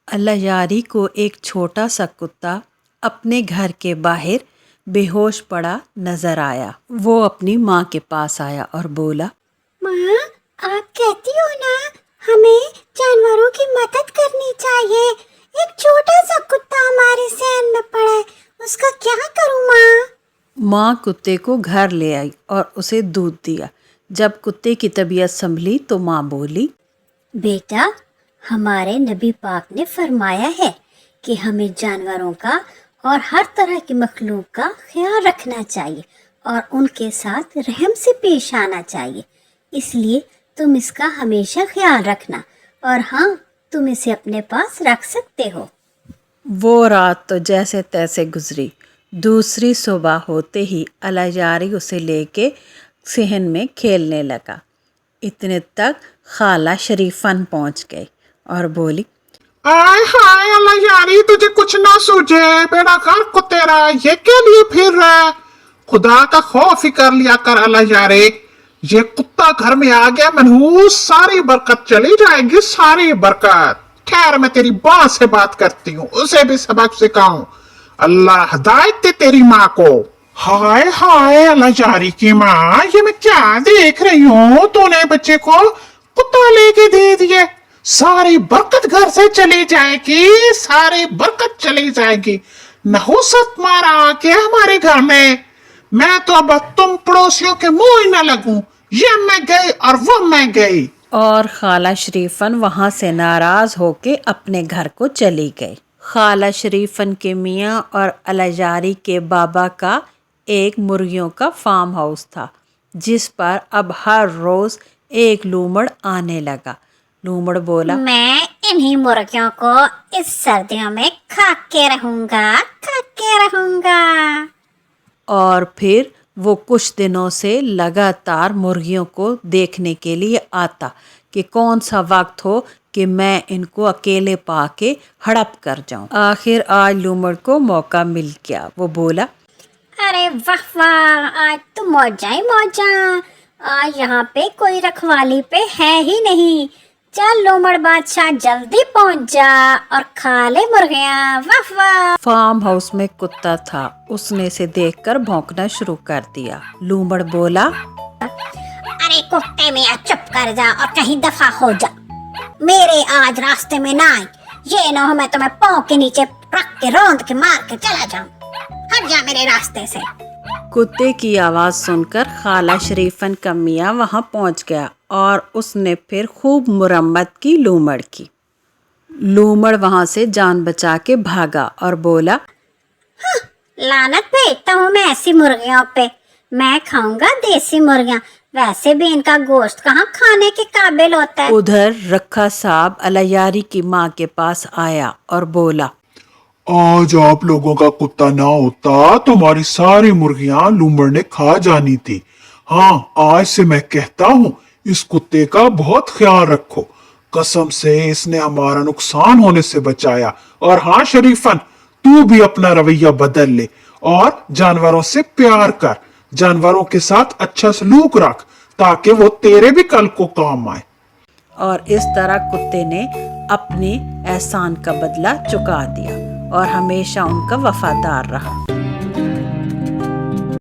الجاری کو ایک چھوٹا سا کتا اپنے گھر کے باہر بے ہوش پڑا نظر آیا۔ وہ اپنی ماں کے پاس آیا اور بولا، ماں، آپ کہتی ہو نا ہمیں جانوروں کی مدد کرنی چاہیے، ایک چھوٹا سا کتا ہمارے صحن میں پڑا ہے، اس کا کیا کروں ماں؟ ماں کتے کو گھر لے آئی اور اسے دودھ دیا۔ جب کتے کی طبیعت سنبھلی تو ماں بولی، بیٹا، ہمارے نبی پاک نے فرمایا ہے کہ ہمیں جانوروں کا اور ہر طرح کی مخلوق کا خیال رکھنا چاہیے اور ان کے ساتھ رحم سے پیش آنا چاہیے، اس لیے تم اس کا ہمیشہ خیال رکھنا، اور ہاں، تم اسے اپنے پاس رکھ سکتے ہو۔ وہ رات تو جیسے تیسے گزری۔ دوسری صبح ہوتے ہی الجاری اسے لے کے صحن میں کھیلنے لگا۔ اتنے تک خالہ شریفن پہنچ گئی اور بولی، آئے ہائے الجاری، تجھے کچھ نہ سوجے، بیڑا غرق تیرا، یہ کے لیے پھر رہا ہے؟ خدا کا خوف ہی کر لیا کر الجاری، یہ کتا گھر میں آ گیا منحوس، ساری برکت چلی جائے گی، ساری برکت۔ ٹھہر، میں تیری ماں سے بات کرتی ہوں، اسے بھی سبق سکھاؤں۔ اللہ ہدایت دے تیری ماں کو۔ ہائے ہائے الجاری کی ماں، یہ میں کیا دیکھ رہی ہوں؟ تو نے بچے کو کتا لے کے دے دیے، ساری برکت گھر سے چلی جائے گی، ساری برکت چلی جائے گی۔ نحوست مارا آ کے ہمارے گھر میں تو اب تم پڑوسیوں کے منہ ہی نہ لگوں، یہ میں گئی اور وہ میں گئی۔ اور خالہ شریفن وہاں سے ناراض ہو کے اپنے گھر کو چلی گئی۔ خالہ شریفن کے میاں اور الجاری کے بابا کا ایک مرغیوں کا فارم ہاؤس تھا، جس پر اب ہر روز ایک لومڑ آنے لگا۔ لومڑ بولا، میں انہی مرغیوں کو اس سردیوں میں کھا کے رہوں گا، کھا کے رہوں گا۔ اور پھر وہ کچھ دنوں سے لگاتار مرغیوں کو دیکھنے کے لیے آتا کہ کون سا وقت ہو کہ میں ان کو اکیلے پا کے ہڑپ کر جاؤں۔ آخر آج لومڑ کو موقع مل گیا۔ وہ بولا، ارے واہ واہ، آج تو موجاں ہی موجاں، آج یہاں پہ کوئی رکھوالی پہ ہے ہی نہیں، چل لومڑ بادشاہ جلدی پہنچ جا اور کھا لے مرغیاں، واہ واہ۔ فارم ہاؤس میں کتا تھا، اس نے اسے دیکھ کر بھونکنا شروع کر دیا۔ لومڑ بولا، ارے کتے میاں، چپ کر جا اور کہیں دفع ہو جا، میرے آج راستے میں نہ آئی، یہ نہ ہو میں تمہیں پاؤں کے نیچے رکھ کے روند کے مار کے چلا جاؤں، ہٹ جا میرے راستے سے۔ کتے کی آواز سن کر خالہ شریفن کا میاں وہاں پہنچ گیا اور اس نے پھر خوب مرمت کی لومڑ کی۔ لومڑ وہاں سے جان بچا کے بھاگا اور بولا، لعنت بھیجتا ہوں میں ایسی مرغیوں پہ، میں کھاؤں گا دیسی مرغیاں، ویسے بھی ان کا گوشت کہاں کھانے کے قابل ہوتا ہے۔ ادھر رکھا صاحب الجاری کی ماں کے پاس آیا اور بولا، آج آپ لوگوں کا کتا نہ ہوتا تمہاری ساری مرغیاں لومڑ نے کھا جانی تھی۔ ہاں، آج سے میں کہتا ہوں اس کتے کا بہت خیال رکھو، قسم سے اس نے ہمارا نقصان ہونے سے بچایا۔ اور ہاں شریفن، تو بھی اپنا رویہ بدل لے اور جانوروں سے پیار کر، جانوروں کے ساتھ اچھا سلوک رکھ تاکہ وہ تیرے بھی کل کو کام آئے۔ اور اس طرح کتے نے اپنے احسان کا بدلہ چکا دیا اور ہمیشہ ان کا وفادار رہا۔